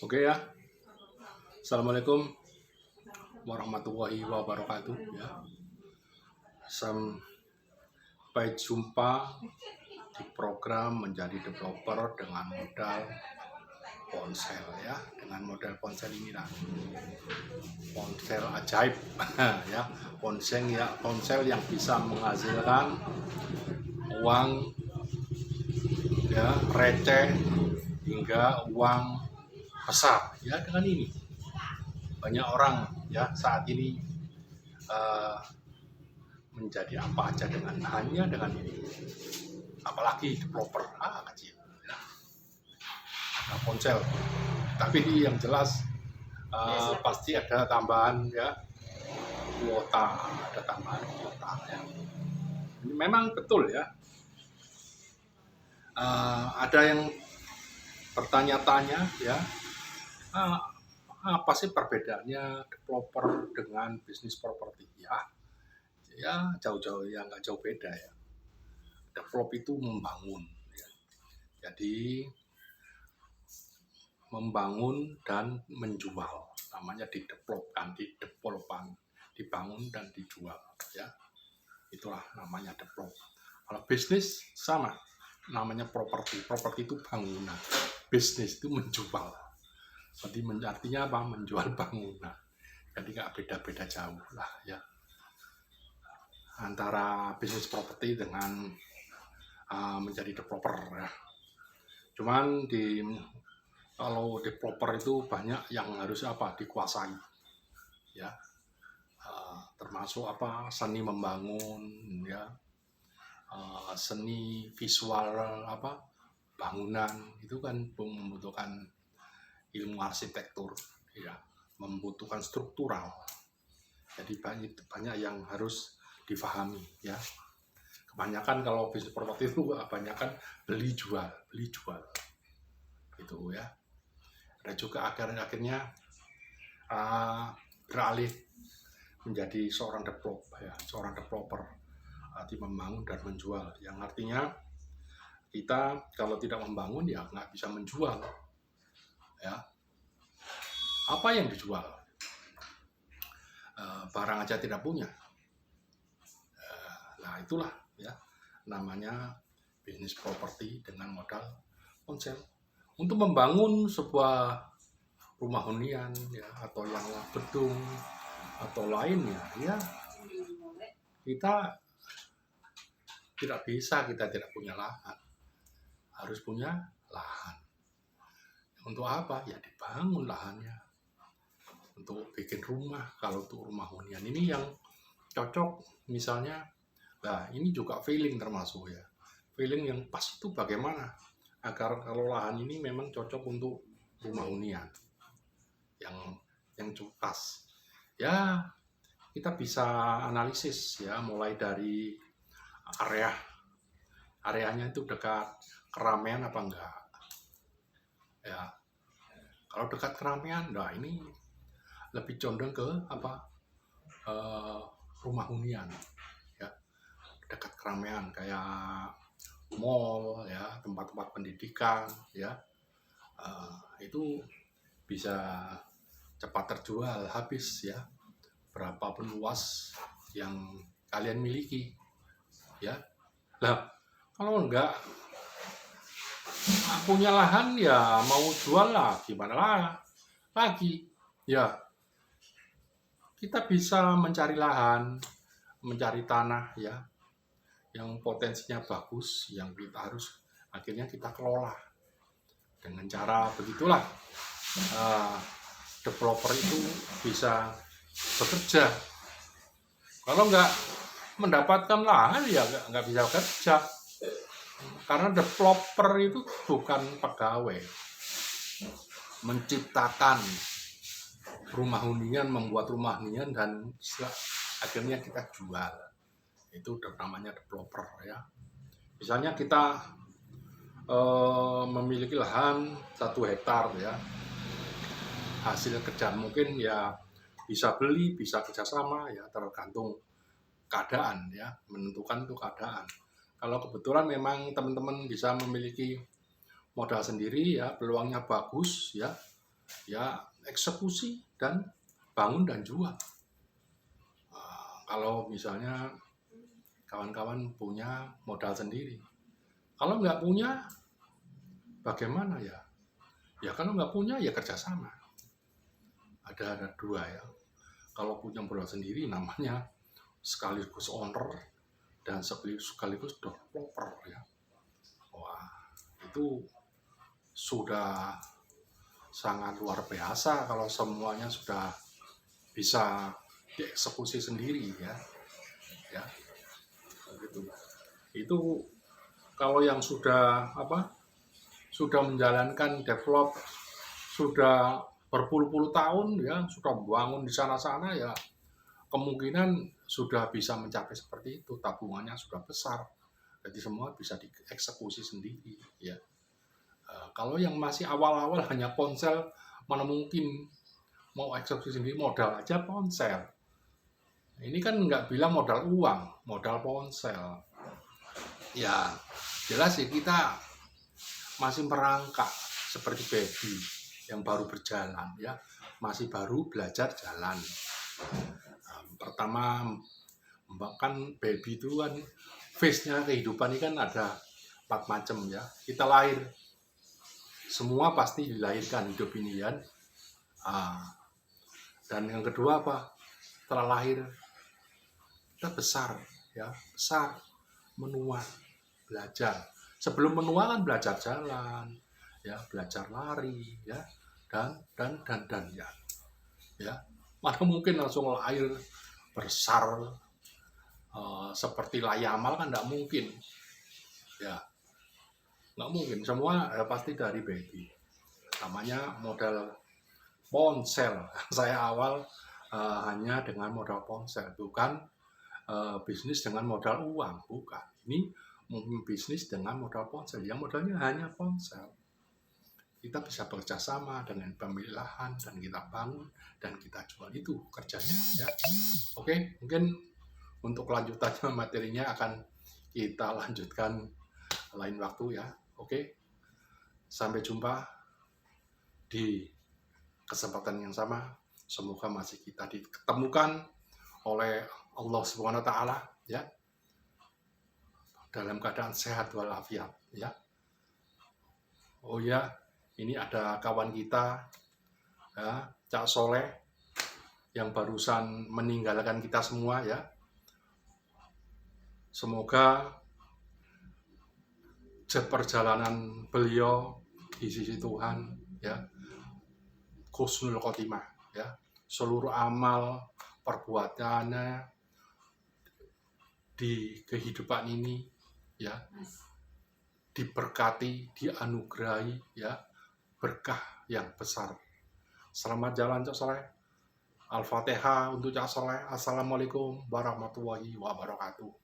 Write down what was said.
Oke ya, Assalamualaikum warahmatullahi wabarakatuh ya. Sampai jumpa di program menjadi developer dengan modal ponsel ya. Dengan modal ponsel ini lah, ponsel ajaib ya, ponsel yang bisa menghasilkan uang ya, receh hingga uang besar ya. Dengan ini banyak orang ya saat ini menjadi apa aja hanya dengan ini, apalagi developer kecil ya. Ada ponsel, tapi ini yang jelas pasti ada tambahan ya, kuota, ada tambahan kuota ya. Ini memang betul ya. Ada yang bertanya-tanya ya, apa sih perbedaannya developer dengan bisnis properti ya, jauh-jauh ya, nggak jauh beda ya. Develop itu membangun ya. Jadi membangun dan menjual, namanya didevelopkan, dibangun dan dijual ya, itulah namanya develop. Kalau bisnis sama, namanya properti itu bangunan, bisnis itu menjual. Jadi artinya apa? Menjual bangunan. Jadi nggak beda-beda jauh lah ya antara bisnis properti dengan menjadi developer ya. Cuman kalau developer itu banyak yang harus dikuasai ya, termasuk seni membangun ya, seni visual bangunan itu kan membutuhkan ilmu arsitektur ya, membutuhkan struktural. Jadi banyak yang harus difahami ya. Kebanyakan kalau bisnis properti itu kebanyakan beli jual gitu ya. Dan juga akhirnya beralih menjadi seorang developer, arti membangun dan menjual, yang artinya kita kalau tidak membangun ya nggak bisa menjual ya. Apa yang dijual? Barang aja tidak punya. Nah itulah ya namanya bisnis properti dengan modal ponsel. Untuk membangun sebuah rumah hunian ya, atau yang gedung atau lainnya ya, kita tidak punya lahan, harus punya lahan. Untuk apa? Ya dibangun lahannya untuk bikin rumah. Kalau untuk rumah hunian ini yang cocok misalnya, nah ini juga feeling termasuk ya, feeling yang pas itu bagaimana agar kalau lahan ini memang cocok untuk rumah hunian yang pas ya. Kita bisa analisis ya, mulai dari areanya itu dekat keramaian apa enggak ya. Kalau dekat keramaian, nah ini lebih condong ke rumah hunian ya, dekat keramaian kayak mall ya, tempat-tempat pendidikan ya, itu bisa cepat terjual habis ya, berapapun luas yang kalian miliki ya. Lah kalau enggak punya lahan ya mau jual lah gimana lagi ya. Kita bisa mencari lahan, mencari tanah ya yang potensinya bagus, yang akhirnya kita kelola. Dengan cara begitulah developer itu bisa bekerja. Kalau nggak mendapatkan lahan ya nggak bisa kerja, karena developer itu bukan pegawai. Menciptakan rumah hunian, membuat rumah hunian, dan akhirnya kita jual, itu namanya developer ya. Misalnya kita memiliki lahan 1 hektar ya, hasil kerja mungkin ya bisa beli, bisa kerjasama ya, tergantung keadaan ya, menentukan itu keadaan. Kalau kebetulan memang teman-teman bisa memiliki modal sendiri ya, peluangnya bagus ya, ya eksekusi dan bangun dan jual. Kalau misalnya kawan-kawan punya modal sendiri, kalau nggak punya bagaimana ya? Ya kalau nggak punya ya kerjasama. Ada dua ya. Kalau punya modal sendiri namanya sekaligus owner dan sekaligus developer ya. Wah, itu sudah sangat luar biasa kalau semuanya sudah bisa dieksekusi sendiri ya. Ya, gitu. Itu kalau yang sudah sudah menjalankan develop, sudah berpuluh-puluh tahun ya, sudah bangun di sana-sana ya, kemungkinan sudah bisa mencapai seperti itu, tabungannya sudah besar, jadi semua bisa dieksekusi sendiri ya. Kalau yang masih awal-awal hanya ponsel, mana mungkin mau eksekusi sendiri, modal aja ponsel. Ini kan nggak bilang modal uang, modal ponsel. Ya jelas ya kita masih merangkak seperti baby yang baru berjalan ya, masih baru belajar jalan. Pertama kan baby itu kan phase-nya kehidupan ini kan ada 4 macam ya. Kita lahir, semua pasti dilahirkan hidup ini kan. Dan yang kedua apa? Setelah lahir kita besar ya, besar, menua, belajar. Sebelum menua kan belajar jalan, ya, belajar lari, ya, dan ya, ya. Maka mungkin langsung lahir besar seperti layamal kan nggak mungkin, ya, nggak mungkin. Semua pasti dari baby. Namanya modal ponsel. Saya awal hanya dengan modal ponsel, bukan bisnis dengan modal uang, bukan. Ini bisnis dengan modal ponsel, yang modalnya hanya ponsel. Kita bisa bekerja sama dengan pemilik lahan dan kita bangun dan kita jual, itu kerjanya ya. Oke, mungkin untuk kelanjutannya materinya akan kita lanjutkan lain waktu ya. Oke, sampai jumpa di kesempatan yang sama. Semoga masih kita diketemukan oleh Allah Subhanahu wa taala ya, dalam keadaan sehat walafiat ya. Oh ya, ini ada kawan kita ya, Cak Soleh, yang barusan meninggalkan kita semua ya. Semoga perjalanan beliau di sisi Tuhan ya husnul khotimah ya, seluruh amal perbuatannya di kehidupan ini ya diberkati, dianugerahi ya berkah yang besar. Selamat jalan Cak Soleh. Al-Fatihah untuk Cak Soleh. Assalamualaikum warahmatullahi wabarakatuh.